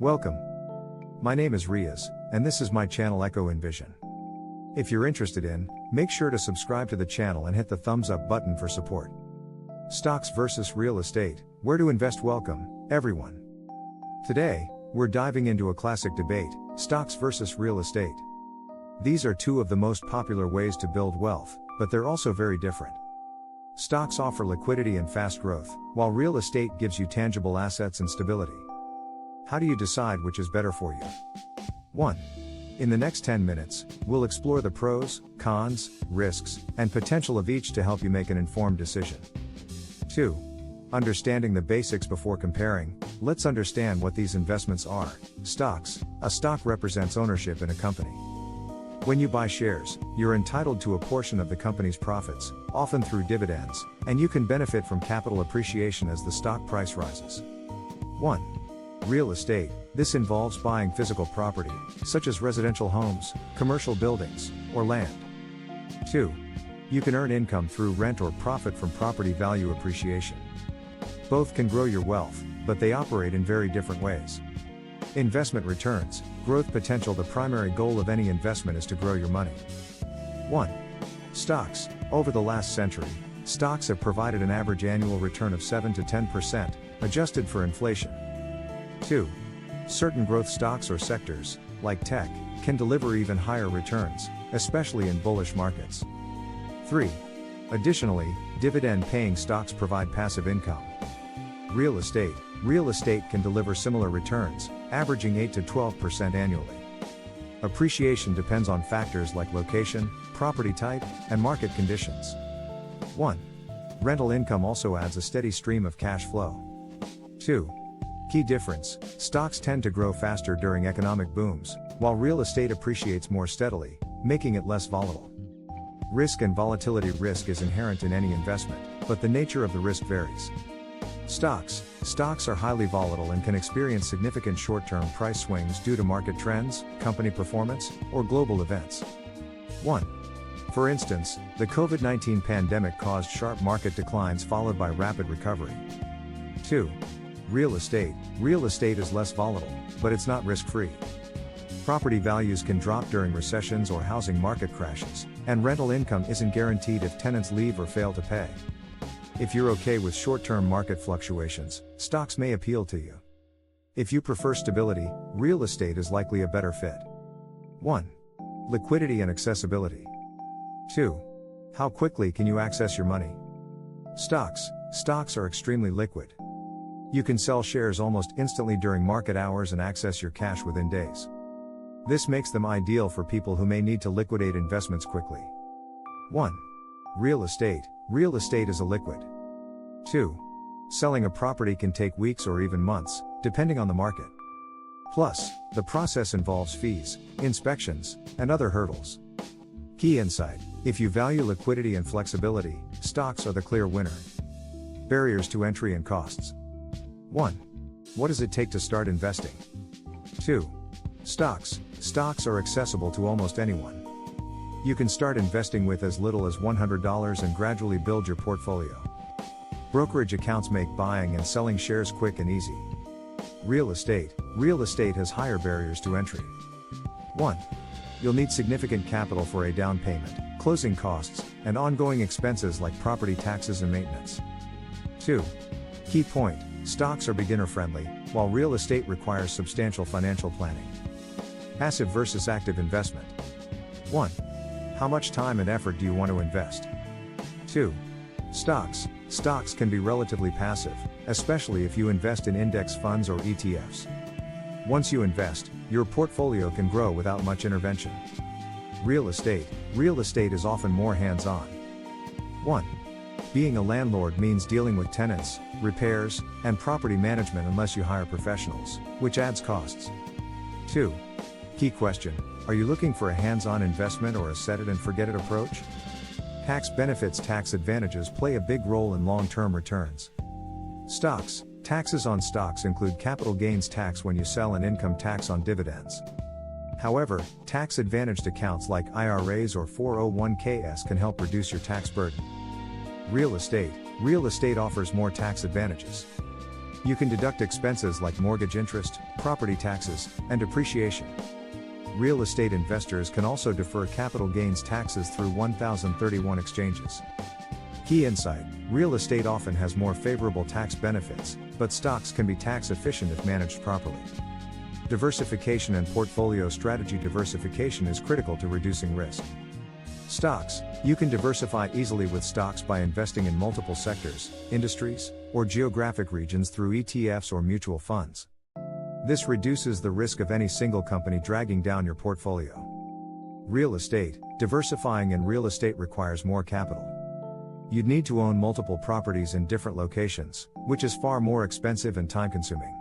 Welcome. My name is Riaz, and this is my channel Echo Envision. If you're interested in, make sure to subscribe to the channel and hit the thumbs up button for support. Stocks versus real estate, where to invest? Welcome, everyone. Today, we're diving into a classic debate, stocks versus real estate. These are two of the most popular ways to build wealth, but they're also very different. Stocks offer liquidity and fast growth, while real estate gives you tangible assets and stability. How do you decide which is better for you? 1. In the next 10 minutes, we'll explore the pros, cons, risks, and potential of each to help you make an informed decision. 2. Understanding the basics before comparing, let's understand what these investments are. Stocks. A stock represents ownership in a company. When you buy shares, you're entitled to a portion of the company's profits, often through dividends, and you can benefit from capital appreciation as the stock price rises. 1. Real estate. This involves buying physical property, such as residential homes, commercial buildings, or land. 2. You can earn income through rent or profit from property value appreciation. Both can grow your wealth, but they operate in very different ways. Investment returns, growth potential. The primary goal of any investment is to grow your money. 1. Stocks. Over the last century, stocks have provided an average annual return of 7 to 10%, adjusted for inflation. 2. Certain growth stocks or sectors, like tech, can deliver even higher returns, especially in bullish markets. 3. Additionally, dividend-paying stocks provide passive income. Real estate. Real estate can deliver similar returns, averaging 8 to 12% annually. Appreciation depends on factors like location, property type, and market conditions. 1. Rental income also adds a steady stream of cash flow. 2. Key difference: stocks tend to grow faster during economic booms, while real estate appreciates more steadily, making it less volatile. Risk and volatility. Risk is inherent in any investment, but the nature of the risk varies. Stocks are highly volatile and can experience significant short-term price swings due to market trends, company performance, or global events. 1. For instance, the COVID-19 pandemic caused sharp market declines followed by rapid recovery. 2. Real estate. Real estate is less volatile, but it's not risk-free. Property values can drop during recessions or housing market crashes, and rental income isn't guaranteed if tenants leave or fail to pay. If you're okay with short-term market fluctuations, stocks may appeal to you. If you prefer stability, real estate is likely a better fit. 1. Liquidity and accessibility. 2. How quickly can you access your money? Stocks are extremely liquid. You can sell shares almost instantly during market hours and access your cash within days. This makes them ideal for people who may need to liquidate investments quickly. 1. Real estate. Real estate is illiquid. 2. Selling a property can take weeks or even months, depending on the market. Plus, the process involves fees, inspections, and other hurdles. Key insight: if you value liquidity and flexibility, stocks are the clear winner. Barriers to entry and costs. 1. What does it take to start investing? 2. Stocks are accessible to almost anyone. You can start investing with as little as $100 and gradually build your portfolio. Brokerage accounts make buying and selling shares quick and easy. Real estate has higher barriers to entry. 1. You'll need significant capital for a down payment, closing costs, and ongoing expenses like property taxes and maintenance. 2. Key point: stocks are beginner-friendly, while real estate requires substantial financial planning. Passive versus active investment. 1. How much time and effort do you want to invest? 2. Stocks can be relatively passive, especially if you invest in index funds or ETFs. Once you invest, your portfolio can grow without much intervention. Real estate is often more hands-on. 1. Being a landlord means dealing with tenants, repairs, and property management unless you hire professionals, which adds costs. 2. Key question: are you looking for a hands-on investment or a set-it-and-forget-it approach? Tax benefits. Tax advantages play a big role in long-term returns. Taxes on stocks include capital gains tax when you sell and income tax on dividends. However, tax-advantaged accounts like IRAs or 401ks can help reduce your tax burden. Real estate offers more tax advantages. You can deduct expenses like mortgage interest, property taxes, and depreciation. Real estate investors can also defer capital gains taxes through 1031 exchanges. Key insight: real estate often has more favorable tax benefits, but stocks can be tax efficient if managed properly. Diversification and portfolio strategy. Diversification is critical to reducing risk. Stocks: you can diversify easily with stocks by investing in multiple sectors, industries, or geographic regions through ETFs or mutual funds. This reduces the risk of any single company dragging down your portfolio. Real estate: diversifying in real estate requires more capital. You'd need to own multiple properties in different locations, which is far more expensive and time-consuming.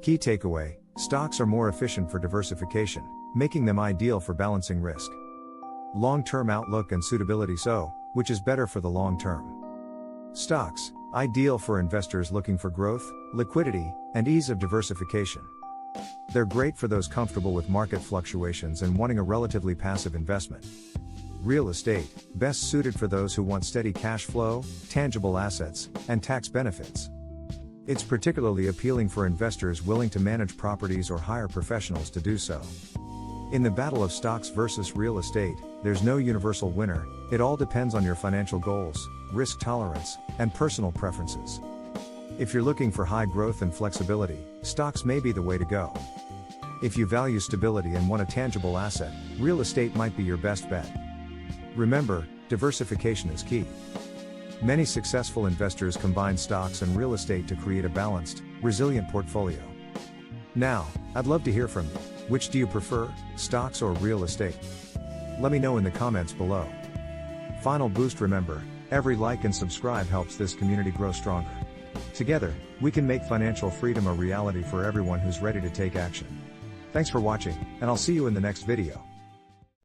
Key takeaway: stocks are more efficient for diversification, making them ideal for balancing risk. Long-term outlook and suitability: which is better for the long term? Stocks: ideal for investors looking for growth, liquidity, and ease of diversification. They're great for those comfortable with market fluctuations and wanting a relatively passive investment. Real estate: best suited for those who want steady cash flow, tangible assets, and tax benefits. It's particularly appealing for investors willing to manage properties or hire professionals to do so. In the battle of stocks versus real estate, there's no universal winner. It all depends on your financial goals, risk tolerance, and personal preferences. If you're looking for high growth and flexibility, stocks may be the way to go. If you value stability and want a tangible asset, real estate might be your best bet. Remember, diversification is key. Many successful investors combine stocks and real estate to create a balanced, resilient portfolio. Now, I'd love to hear from you. Which do you prefer, stocks or real estate? Let me know in the comments below. Final boost: remember, every like and subscribe helps this community grow stronger. Together, we can make financial freedom a reality for everyone who's ready to take action. Thanks for watching, and I'll see you in the next video.